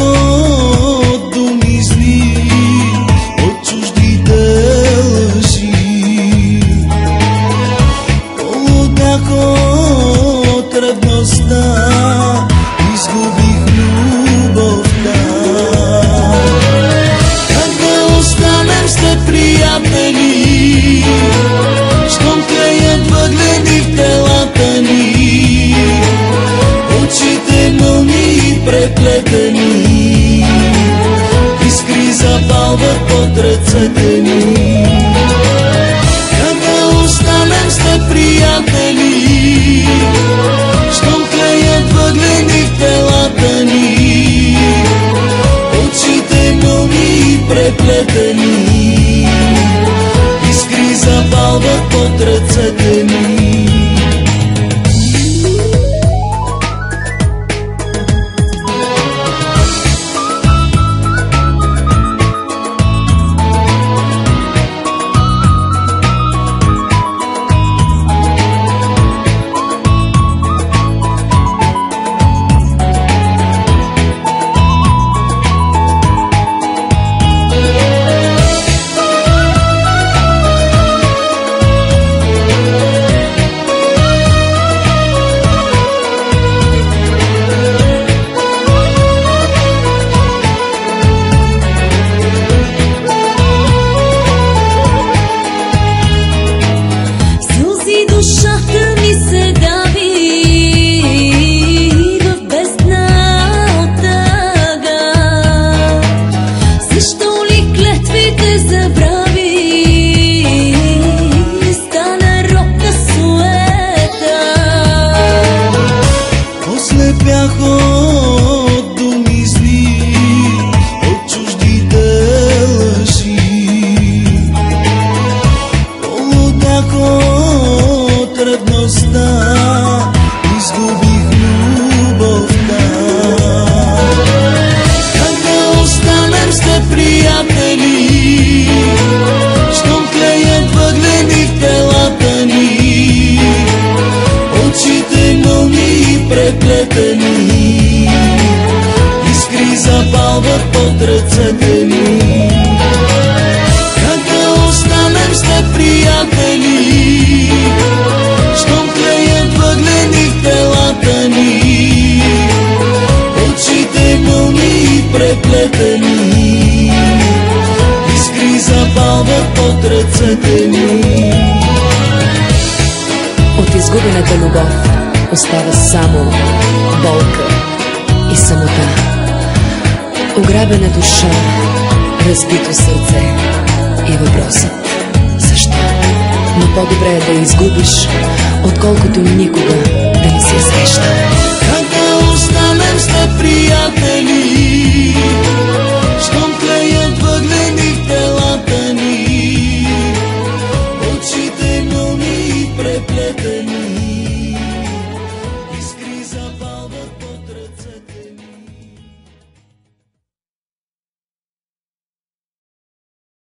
от думи зли, от чуждите лъжи. Полудях от ревността, изгубих любовта. Как да останем сте приятели, щом тлеят въглени в телата ни, очите мълни и преплетени, искри запалват под ръцете ни. Как да останем сте приятели, щом тлеят въглени в телата ни, очите мълни и преплетени, искри запалват под ръцете ни. Душата ми се дави в бездна от тъга. Защо ли клетвите забрави? Стана рок на суета. Ослепях от думи зли, от чуждите лъжи. Полудях от ревността, изгубих любовта. Как да останем сте приятели, щом тлеят въглени в телата ни, очите мълни и преплетени, искри запалват под ръцете ни. Как да останем сте приятели, щом тлеят въглени в телата ни, очите мълни и преплетени, искри запалват под ръцете ни. От изгубената любов остава само болка и самота. Ограбена душа, разбито сърце и въпросът защо. Но по-добре е да изгубиш, отколкото никога да не се среща. Как да останем сте приятели,